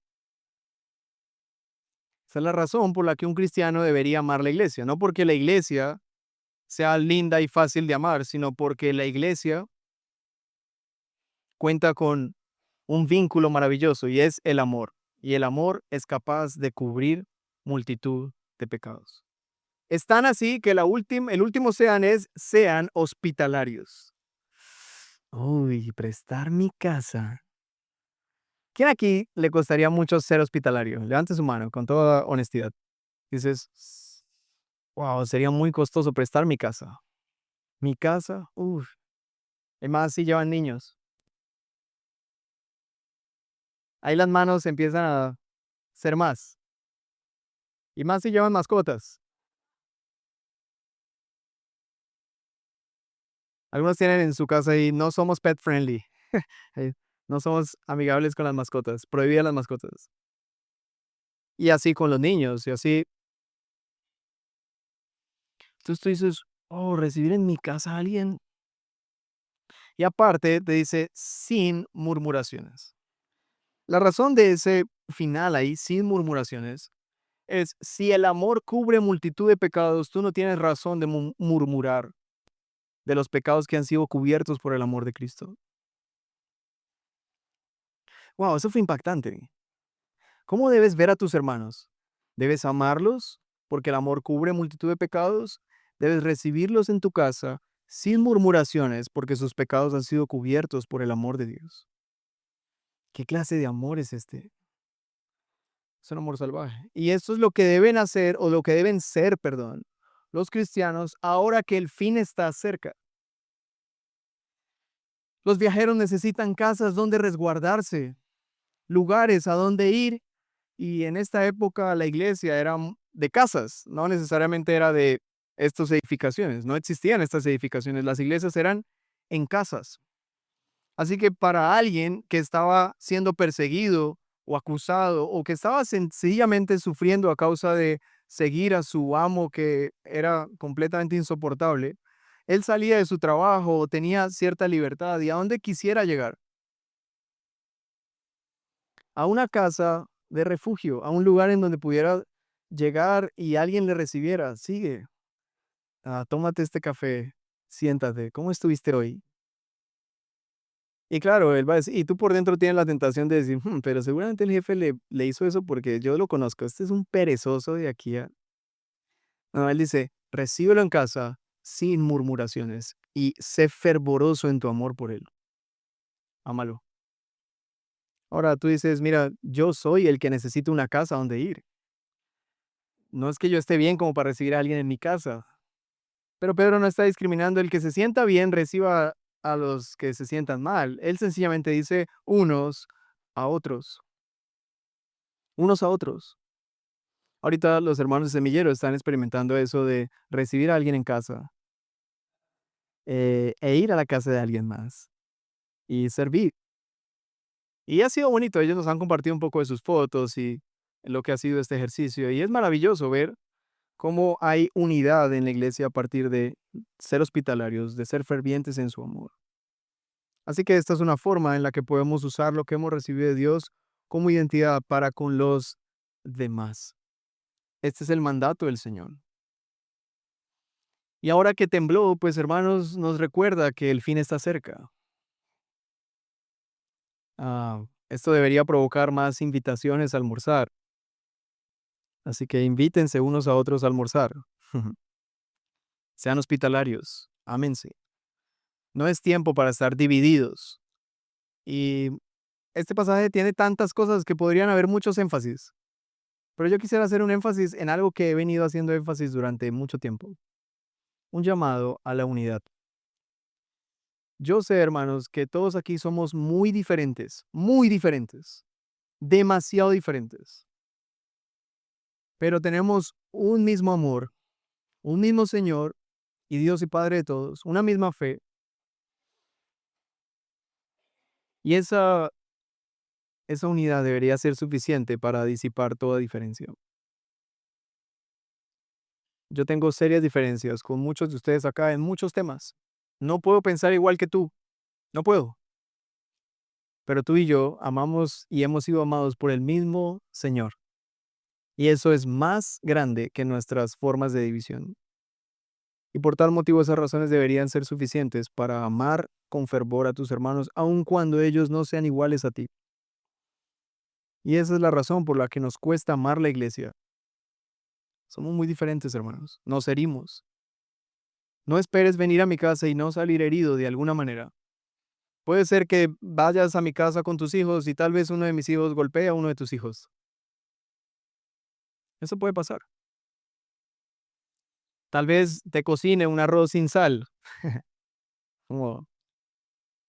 Esa es la razón por la que un cristiano debería amar la iglesia. No porque la iglesia sea linda y fácil de amar, sino porque la iglesia cuenta con un vínculo maravilloso y es el amor. Y el amor es capaz de cubrir multitud de pecados. Es tan así que el último sean es sean hospitalarios. Uy, prestar mi casa. ¿Quién aquí le costaría mucho ser hospitalario? Levante su mano con toda honestidad. Dices, wow, sería muy costoso prestar mi casa. Mi casa, uff. Y más si llevan niños. Ahí las manos empiezan a ser más. Y más si llevan mascotas. Algunos tienen en su casa y no somos pet friendly. No somos amigables con las mascotas, prohibidas las mascotas. Y así con los niños, y así. Entonces tú dices, oh, recibir en mi casa a alguien. Y aparte te dice, sin murmuraciones. La razón de ese final ahí, sin murmuraciones, es si el amor cubre multitud de pecados, tú no tienes razón de murmurar de los pecados que han sido cubiertos por el amor de Cristo. Wow, eso fue impactante. ¿Cómo debes ver a tus hermanos? ¿Debes amarlos porque el amor cubre multitud de pecados? ¿Debes recibirlos en tu casa sin murmuraciones porque sus pecados han sido cubiertos por el amor de Dios? ¿Qué clase de amor es este? Es un amor salvaje. Y esto es lo que deben hacer, o lo que deben ser, perdón, los cristianos ahora que el fin está cerca. Los viajeros necesitan casas donde resguardarse, lugares a donde ir, y en esta época la iglesia era de casas, no necesariamente era de estas edificaciones, no existían estas edificaciones, las iglesias eran en casas. Así que para alguien que estaba siendo perseguido o acusado o que estaba sencillamente sufriendo a causa de seguir a su amo que era completamente insoportable, él salía de su trabajo, tenía cierta libertad y a donde quisiera llegar, a una casa de refugio, a un lugar en donde pudiera llegar y alguien le recibiera. Sigue, tómate este café, siéntate, ¿cómo estuviste hoy? Y claro, él va a decir, y tú por dentro tienes la tentación de decir, pero seguramente el jefe le hizo eso porque yo lo conozco, este es un perezoso de aquí a... No, él dice, recíbelo en casa sin murmuraciones y sé fervoroso en tu amor por él. Ámalo. Ahora tú dices, mira, yo soy el que necesita una casa donde ir. No es que yo esté bien como para recibir a alguien en mi casa. Pero Pedro no está discriminando. El que se sienta bien reciba a los que se sientan mal. Él sencillamente dice unos a otros. Unos a otros. Ahorita los hermanos de Semillero están experimentando eso de recibir a alguien en casa e ir a la casa de alguien más y servir. Y ha sido bonito. Ellos nos han compartido un poco de sus fotos y lo que ha sido este ejercicio. Y es maravilloso ver cómo hay unidad en la iglesia a partir de ser hospitalarios, de ser fervientes en su amor. Así que esta es una forma en la que podemos usar lo que hemos recibido de Dios como identidad para con los demás. Este es el mandato del Señor. Y ahora que tembló, pues hermanos, nos recuerda que el fin está cerca. Esto debería provocar más invitaciones a almorzar. Así que invítense unos a otros a almorzar. Sean hospitalarios. Ámense. No es tiempo para estar divididos. Y este pasaje tiene tantas cosas que podrían haber muchos énfasis. Pero yo quisiera hacer un énfasis en algo que he venido haciendo énfasis durante mucho tiempo. Un llamado a la unidad. Yo sé, hermanos, que todos aquí somos muy diferentes, demasiado diferentes. Pero tenemos un mismo amor, un mismo Señor y Dios y Padre de todos, una misma fe. Y esa unidad debería ser suficiente para disipar toda diferencia. Yo tengo serias diferencias con muchos de ustedes acá en muchos temas. No puedo pensar igual que tú, no puedo. Pero tú y yo amamos y hemos sido amados por el mismo Señor. Y eso es más grande que nuestras formas de división. Y por tal motivo esas razones deberían ser suficientes para amar con fervor a tus hermanos, aun cuando ellos no sean iguales a ti. Y esa es la razón por la que nos cuesta amar la iglesia. Somos muy diferentes, hermanos. Nos herimos. No esperes venir a mi casa y no salir herido de alguna manera. Puede ser que vayas a mi casa con tus hijos y tal vez uno de mis hijos golpee a uno de tus hijos. Eso puede pasar. Tal vez te cocine un arroz sin sal, como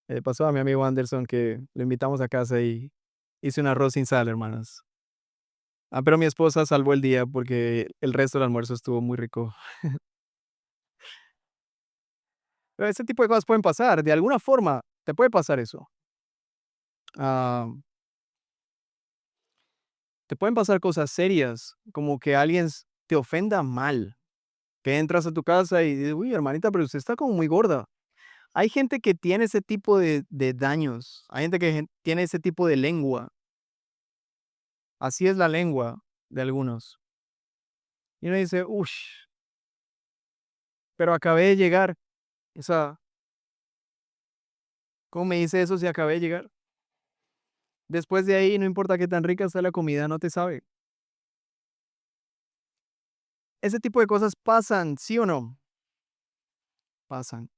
le pasó a mi amigo Anderson, que lo invitamos a casa y hice un arroz sin sal, hermanos. Pero mi esposa salvó el día porque el resto del almuerzo estuvo muy rico. Pero ese tipo de cosas pueden pasar. De alguna forma te puede pasar eso. Ah, te pueden pasar cosas serias, como que alguien te ofenda mal. Que entras a tu casa y dices, uy, hermanita, pero usted está como muy gorda. Hay gente que tiene ese tipo de daños. Hay gente que tiene ese tipo de lengua. Así es la lengua de algunos. Y uno dice, uff, pero acabé de llegar. O sea, ¿cómo me dice eso si acabé de llegar? Después de ahí, no importa qué tan rica sea la comida, no te sabe. Ese tipo de cosas pasan, ¿sí o no? Pasan.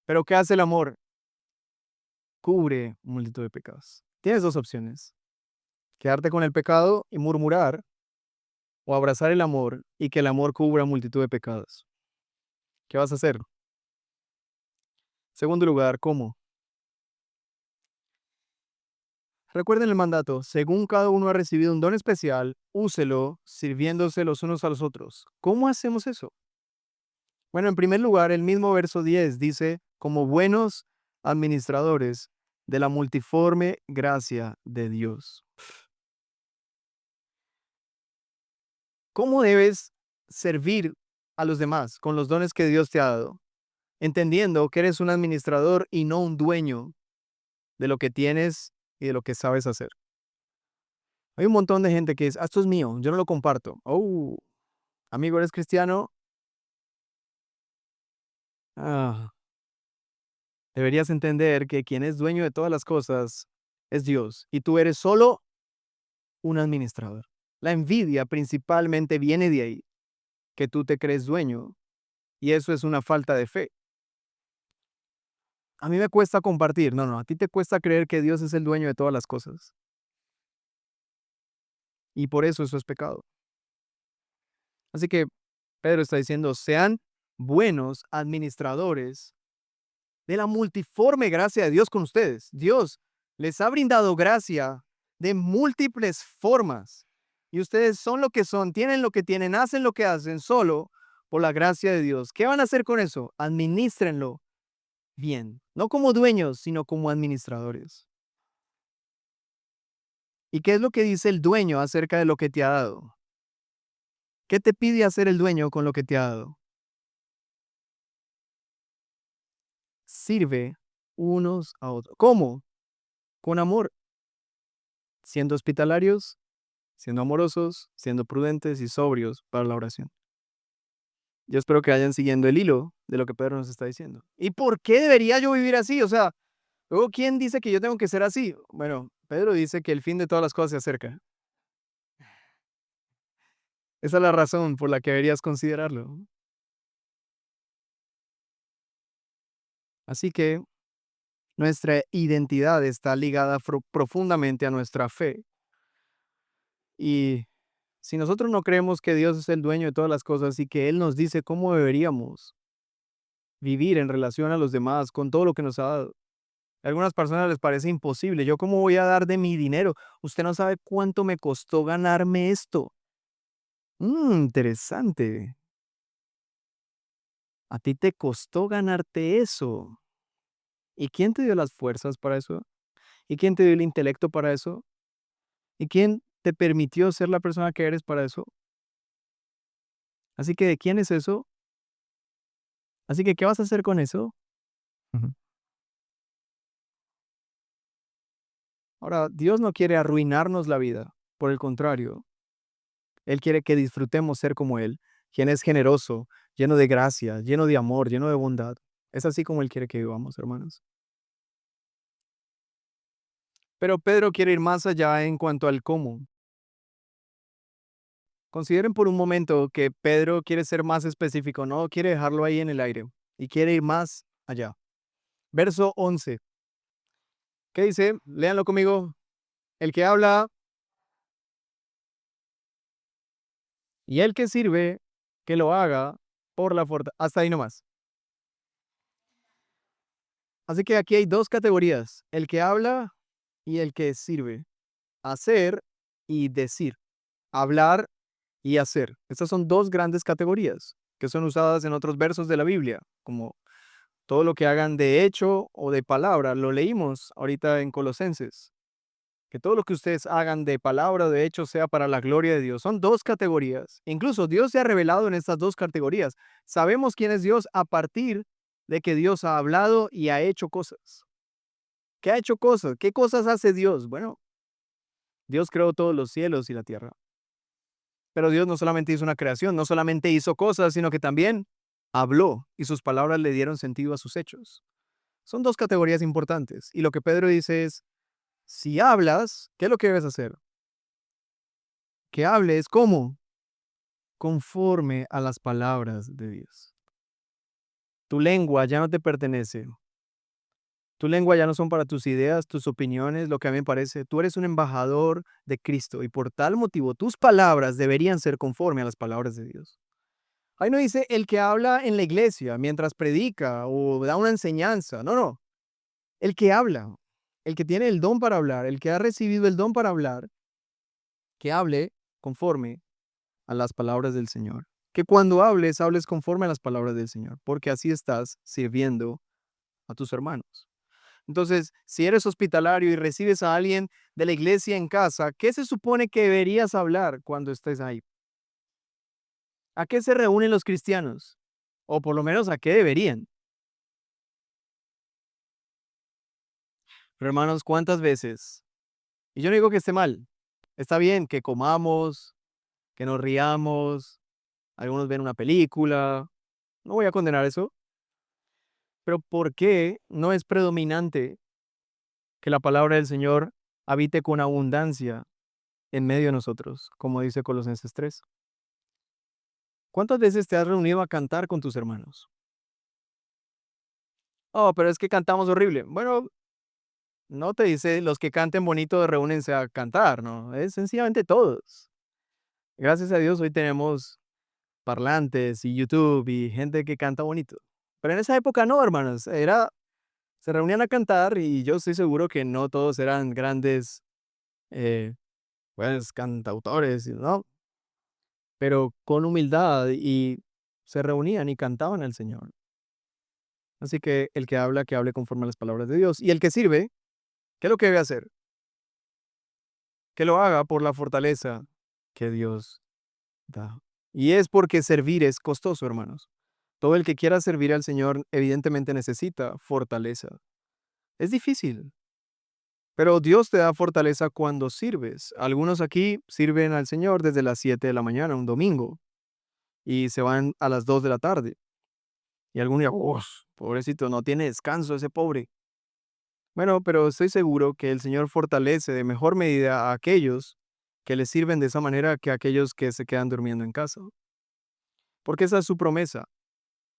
Pero ¿qué hace el amor? Cubre multitud de pecados. Tienes dos opciones. Quedarte con el pecado y murmurar, o abrazar el amor y que el amor cubra multitud de pecados. ¿Qué vas a hacer? Segundo lugar, ¿cómo? Recuerden el mandato, según cada uno ha recibido un don especial, úselo sirviéndose los unos a los otros. ¿Cómo hacemos eso? Bueno, en primer lugar, el mismo verso 10 dice, como buenos administradores de la multiforme gracia de Dios. ¿Cómo debes servir a los demás con los dones que Dios te ha dado? Entendiendo que eres un administrador y no un dueño de lo que tienes y de lo que sabes hacer. Hay un montón de gente que dice, esto es mío, yo no lo comparto. Oh, amigo, ¿eres cristiano? Ah, deberías entender que quien es dueño de todas las cosas es Dios y tú eres solo un administrador. La envidia principalmente viene de ahí, que tú te crees dueño y eso es una falta de fe. A mí me cuesta compartir, no, a ti te cuesta creer que Dios es el dueño de todas las cosas y por eso es pecado. Así que Pedro está diciendo, sean buenos administradores de la multiforme gracia de Dios con ustedes. Dios les ha brindado gracia de múltiples formas y ustedes son lo que son, tienen lo que tienen, hacen lo que hacen solo por la gracia de Dios. ¿Qué van a hacer con eso? Administrenlo bien, no como dueños, sino como administradores. ¿Y qué es lo que dice el dueño acerca de lo que te ha dado? ¿Qué te pide hacer el dueño con lo que te ha dado? Sirve unos a otros. ¿Cómo? Con amor, siendo hospitalarios, siendo amorosos, siendo prudentes y sobrios para la oración. Yo espero que vayan siguiendo el hilo de lo que Pedro nos está diciendo. ¿Y por qué debería yo vivir así? O sea, luego, ¿quién dice que yo tengo que ser así? Bueno, Pedro dice que el fin de todas las cosas se acerca. Esa es la razón por la que deberías considerarlo. Así que nuestra identidad está ligada profundamente a nuestra fe. Y si nosotros no creemos que Dios es el dueño de todas las cosas y que Él nos dice cómo deberíamos vivir en relación a los demás con todo lo que nos ha dado, a algunas personas les parece imposible. ¿Yo cómo voy a dar de mi dinero? Usted no sabe cuánto me costó ganarme esto. Interesante. A ti te costó ganarte eso. ¿Y quién te dio las fuerzas para eso? ¿Y quién te dio el intelecto para eso? ¿Y quién te permitió ser la persona que eres para eso? Así que, ¿de quién es eso? Así que, ¿qué vas a hacer con eso? Ujú. Ahora, Dios no quiere arruinarnos la vida. Por el contrario, Él quiere que disfrutemos ser como Él, quien es generoso, lleno de gracia, lleno de amor, lleno de bondad. Es así como Él quiere que vivamos, hermanos. Pero Pedro quiere ir más allá en cuanto al cómo. Consideren por un momento que Pedro quiere ser más específico, no quiere dejarlo ahí en el aire y quiere ir más allá. Verso 11. ¿Qué dice? Léanlo conmigo. El que habla y el que sirve, que lo haga por la fortaleza. Hasta ahí nomás. Así que aquí hay dos categorías, el que habla y el que sirve. Hacer y decir. Hablar y hacer. Estas son dos grandes categorías que son usadas en otros versos de la Biblia, como Todo lo que hagan de hecho o de palabra, lo leímos ahorita en Colosenses. Que todo lo que ustedes hagan de palabra o de hecho sea para la gloria de Dios. Son dos categorías. Incluso Dios se ha revelado en estas dos categorías. Sabemos quién es Dios a partir de que Dios ha hablado y ha hecho cosas. ¿Qué ha hecho cosas? ¿Qué cosas hace Dios? Bueno, Dios creó todos los cielos y la tierra. Pero Dios no solamente hizo una creación, no solamente hizo cosas, sino que también habló y sus palabras le dieron sentido a sus hechos. Son dos categorías importantes. Y lo que Pedro dice es, si hablas, ¿qué es lo que debes hacer? Que hables, ¿cómo? Conforme a las palabras de Dios. Tu lengua ya no te pertenece. Tu lengua ya no son para tus ideas, tus opiniones, lo que a mí me parece. Tú eres un embajador de Cristo y por tal motivo tus palabras deberían ser conforme a las palabras de Dios. Ahí no dice el que habla en la iglesia mientras predica o da una enseñanza. No, no. El que habla, el que tiene el don para hablar, el que ha recibido el don para hablar, que hable conforme a las palabras del Señor. Que cuando hables, hables conforme a las palabras del Señor, porque así estás sirviendo a tus hermanos. Entonces, si eres hospitalario y recibes a alguien de la iglesia en casa, ¿qué se supone que deberías hablar cuando estés ahí? ¿A qué se reúnen los cristianos? O por lo menos a qué deberían. Pero hermanos, ¿cuántas veces? Y yo no digo que esté mal. Está bien que comamos, que nos riamos, algunos ven una película. No voy a condenar eso. Pero ¿por qué no es predominante que la palabra del Señor habite con abundancia en medio de nosotros, como dice Colosenses 3? ¿Cuántas veces te has reunido a cantar con tus hermanos? Oh, pero es que cantamos horrible. Bueno, no te dice los que canten bonito reúnense a cantar, ¿no? Es sencillamente todos. Gracias a Dios hoy tenemos parlantes y YouTube y gente que canta bonito. Pero en esa época no, hermanos. Se reunían a cantar y yo estoy seguro que no todos eran grandes, eh, pues, cantautores, ¿no? Pero con humildad y se reunían y cantaban al Señor. Así que el que hable conforme a las palabras de Dios. Y el que sirve, ¿qué es lo que debe hacer? Que lo haga por la fortaleza que Dios da. Y es porque servir es costoso, hermanos. Todo el que quiera servir al Señor evidentemente necesita fortaleza. Es difícil, pero Dios te da fortaleza cuando sirves. Algunos aquí sirven al Señor desde las 7 de la mañana, un domingo, y se van a las 2 de la tarde. Y algunos dirán, "Uf, pobrecito, no tiene descanso ese pobre". Bueno, pero estoy seguro que el Señor fortalece de mejor medida a aquellos que le sirven de esa manera que a aquellos que se quedan durmiendo en casa. Porque esa es su promesa.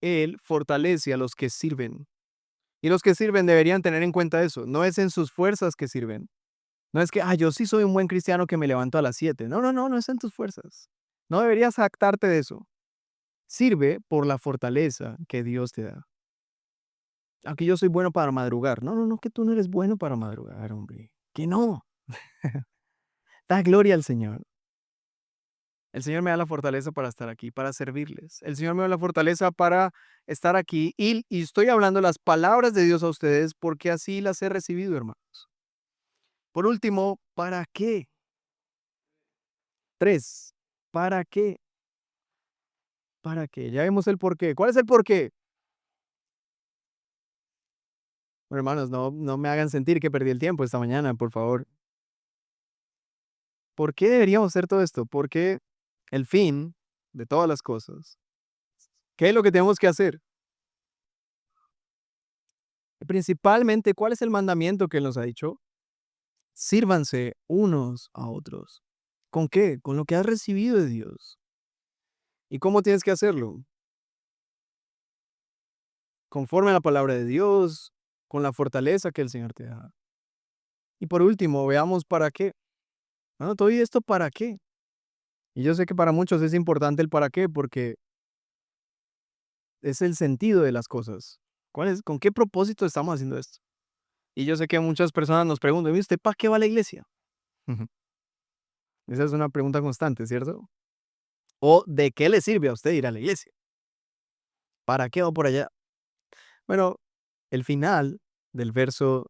Él fortalece a los que sirven. Y los que sirven deberían tener en cuenta eso. No es en sus fuerzas que sirven. No es que, yo sí soy un buen cristiano que me levanto a las 7. No, no, no, no es en tus fuerzas. No deberías jactarte de eso. Sirve por la fortaleza que Dios te da. Aunque yo soy bueno para madrugar. No, no, no, que tú no eres bueno para madrugar, hombre. Que no. Da gloria al Señor. El Señor me da la fortaleza para estar aquí, para servirles. El Señor me da la fortaleza para estar aquí y estoy hablando las palabras de Dios a ustedes porque así las he recibido, hermanos. Por último, ¿para qué? 3. ¿Para qué? ¿Para qué? Ya vemos el por qué. ¿Cuál es el por qué? Bueno, hermanos, no me hagan sentir que perdí el tiempo esta mañana, por favor. ¿Por qué deberíamos hacer todo esto? Porque el fin de todas las cosas. ¿Qué es lo que tenemos que hacer? Principalmente, ¿cuál es el mandamiento que Él nos ha dicho? Sírvanse unos a otros. ¿Con qué? Con lo que has recibido de Dios. ¿Y cómo tienes que hacerlo? Conforme a la palabra de Dios, con la fortaleza que el Señor te da. Y por último, veamos para qué. Bueno, todo esto para qué. Y yo sé que para muchos es importante el para qué porque es el sentido de las cosas. ¿Con qué propósito estamos haciendo esto? Y yo sé que muchas personas nos preguntan, ¿y usted para qué va a la iglesia? Esa es una pregunta constante, ¿cierto? ¿O de qué le sirve a usted ir a la iglesia? ¿Para qué va por allá? Bueno, el final del verso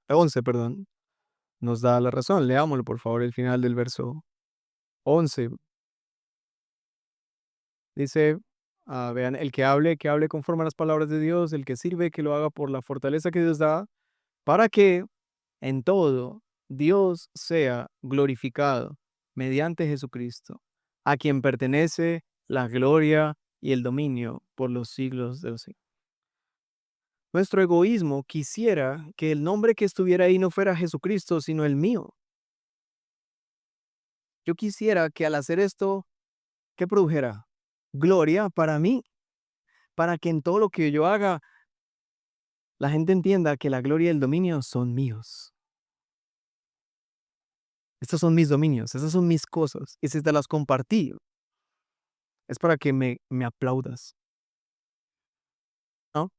11, perdón, nos da la razón. Leámoslo, por favor, el final del verso 11. Dice, vean, el que hable conforme a las palabras de Dios, el que sirve, que lo haga por la fortaleza que Dios da, para que en todo Dios sea glorificado mediante Jesucristo, a quien pertenece la gloria y el dominio por los siglos de los siglos. Nuestro egoísmo quisiera que el nombre que estuviera ahí no fuera Jesucristo, sino el mío. Yo quisiera que al hacer esto, ¿qué produjera? Gloria para mí, para que en todo lo que yo haga, la gente entienda que la gloria y el dominio son míos. Estos son mis dominios, esas son mis cosas. Y si te las compartí, es para que me aplaudas, ¿no?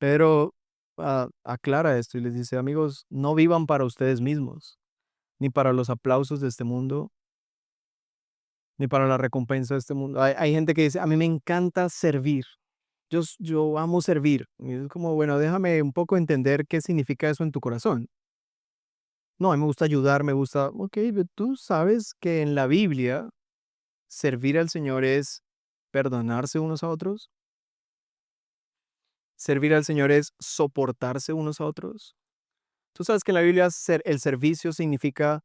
Pero aclara esto y les dice, amigos, no vivan para ustedes mismos, ni para los aplausos de este mundo, ni para la recompensa de este mundo. Hay gente que dice, a mí me encanta servir. Yo amo servir. Y es como, bueno, déjame un poco entender qué significa eso en tu corazón. No, a mí me gusta ayudar, me gusta, ok, pero tú sabes que en la Biblia servir al Señor es perdonarse unos a otros. Servir al Señor es soportarse unos a otros. Tú sabes que en la Biblia el servicio significa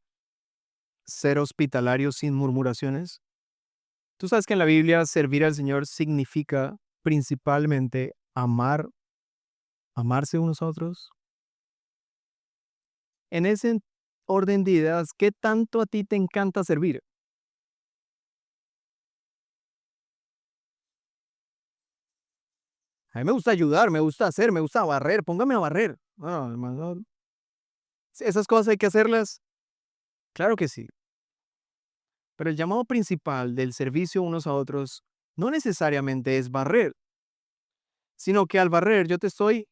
ser hospitalario sin murmuraciones. Tú sabes que en la Biblia servir al Señor significa principalmente amarse unos a otros. En ese orden de ideas, ¿qué tanto a ti te encanta servir? A mí me gusta ayudar, me gusta hacer, me gusta barrer, póngame a barrer. Bueno, hermano, esas cosas hay que hacerlas, claro que sí. Pero el llamado principal del servicio unos a otros no necesariamente es barrer, sino que al barrer yo te estoy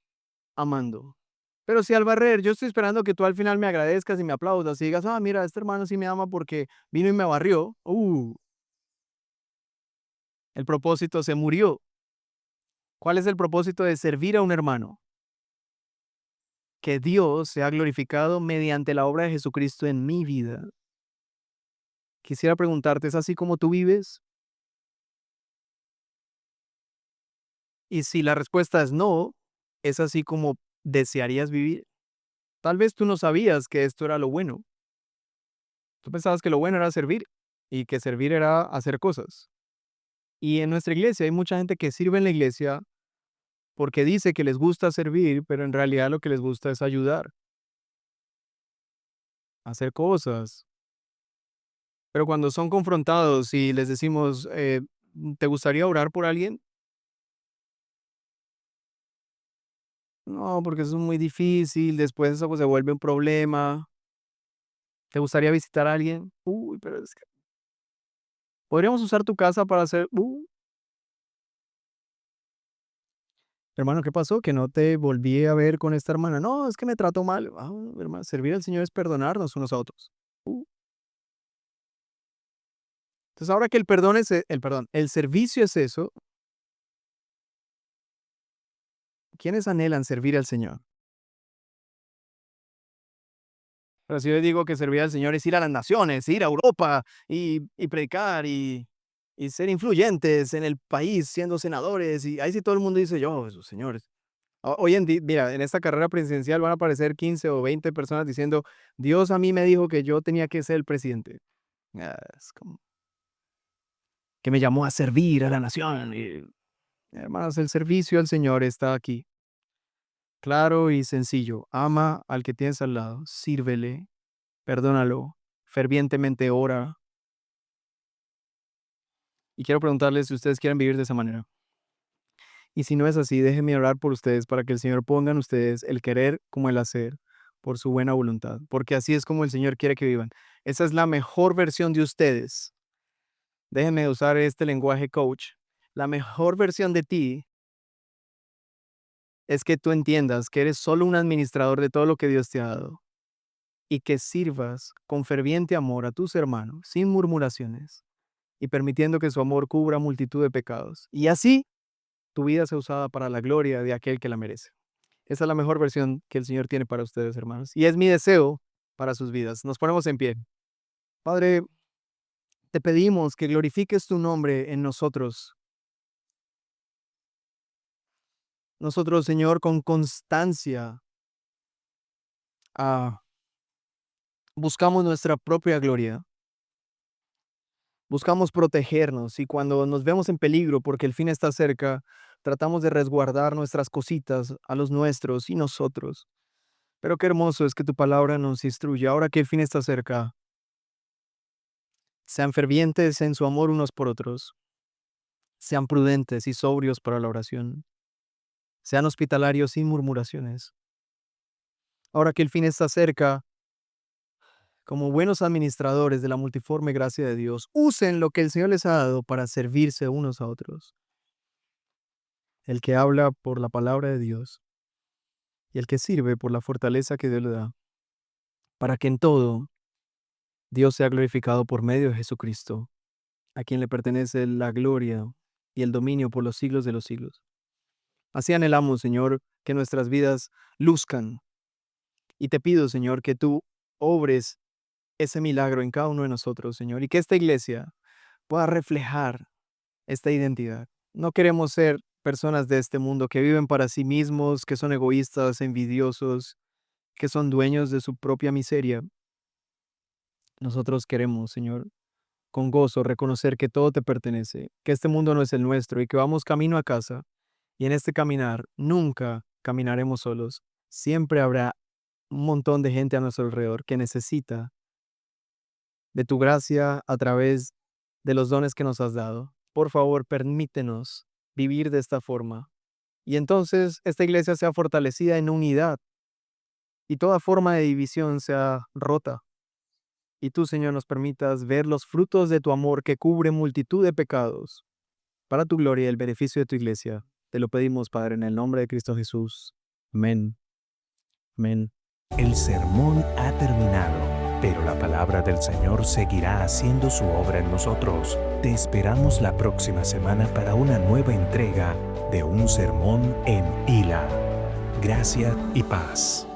amando. Pero si al barrer yo estoy esperando que tú al final me agradezcas y me aplaudas y digas, mira, este hermano sí me ama porque vino y me barrió, el propósito se murió. ¿Cuál es el propósito de servir a un hermano? Que Dios sea glorificado mediante la obra de Jesucristo en mi vida. Quisiera preguntarte, ¿es así como tú vives? Y si la respuesta es no, ¿es así como desearías vivir? Tal vez tú no sabías que esto era lo bueno. Tú pensabas que lo bueno era servir y que servir era hacer cosas. Y en nuestra iglesia hay mucha gente que sirve en la iglesia porque dice que les gusta servir, pero en realidad lo que les gusta es ayudar, hacer cosas. Pero cuando son confrontados y les decimos, ¿te gustaría orar por alguien? No, porque eso es muy difícil, después eso pues, se vuelve un problema. ¿Te gustaría visitar a alguien? Uy, pero es que podríamos usar tu casa para hacer, hermano, ¿qué pasó? Que no te volví a ver con esta hermana. No, es que me trató mal. Hermano, servir al Señor es perdonarnos unos a otros. Uh. Entonces, ahora que el perdón es el servicio es eso, ¿quiénes anhelan servir al Señor? Pero si yo digo que servir al Señor es ir a las naciones, ir a Europa y predicar y ser influyentes en el país, siendo senadores, y ahí sí todo el mundo dice, yo, esos señores. Hoy en día, mira, en esta carrera presidencial van a aparecer 15 o 20 personas diciendo, Dios a mí me dijo que yo tenía que ser el presidente. Es como que me llamó a servir a la nación. Y, hermanos, el servicio al Señor está aquí. Claro y sencillo. Ama al que tienes al lado, sírvele, perdónalo, fervientemente ora. Y quiero preguntarles si ustedes quieren vivir de esa manera. Y si no es así, déjenme orar por ustedes para que el Señor ponga en ustedes el querer como el hacer por su buena voluntad, porque así es como el Señor quiere que vivan. Esa es la mejor versión de ustedes. Déjenme usar este lenguaje coach. La mejor versión de ti es que tú entiendas que eres solo un administrador de todo lo que Dios te ha dado y que sirvas con ferviente amor a tus hermanos, sin murmuraciones y permitiendo que su amor cubra multitud de pecados. Y así tu vida sea usada para la gloria de aquel que la merece. Esa es la mejor versión que el Señor tiene para ustedes, hermanos. Y es mi deseo para sus vidas. Nos ponemos en pie. Padre, te pedimos que glorifiques tu nombre en nosotros. Nosotros, Señor, con constancia buscamos nuestra propia gloria. Buscamos protegernos y cuando nos vemos en peligro porque el fin está cerca, tratamos de resguardar nuestras cositas a los nuestros y nosotros. Pero qué hermoso es que tu palabra nos instruye. Ahora que el fin está cerca, sean fervientes en su amor unos por otros. Sean prudentes y sobrios para la oración. Sean hospitalarios sin murmuraciones. Ahora que el fin está cerca, como buenos administradores de la multiforme gracia de Dios, usen lo que el Señor les ha dado para servirse unos a otros. El que habla por la palabra de Dios y el que sirve por la fortaleza que Dios le da, para que en todo Dios sea glorificado por medio de Jesucristo, a quien le pertenece la gloria y el dominio por los siglos de los siglos. Así anhelamos, Señor, que nuestras vidas luzcan. Y te pido, Señor, que tú obres ese milagro en cada uno de nosotros, Señor, y que esta iglesia pueda reflejar esta identidad. No queremos ser personas de este mundo que viven para sí mismos, que son egoístas, envidiosos, que son dueños de su propia miseria. Nosotros queremos, Señor, con gozo reconocer que todo te pertenece, que este mundo no es el nuestro y que vamos camino a casa. Y en este caminar nunca caminaremos solos. Siempre habrá un montón de gente a nuestro alrededor que necesita de tu gracia a través de los dones que nos has dado. Por favor, permítenos vivir de esta forma. Y entonces esta iglesia sea fortalecida en unidad y toda forma de división sea rota. Y tú, Señor, nos permitas ver los frutos de tu amor que cubre multitud de pecados para tu gloria y el beneficio de tu iglesia. Te lo pedimos, Padre, en el nombre de Cristo Jesús. Amén. Amén. El sermón ha terminado, pero la palabra del Señor seguirá haciendo su obra en nosotros. Te esperamos la próxima semana para una nueva entrega de un sermón en Hila. Gracia y paz.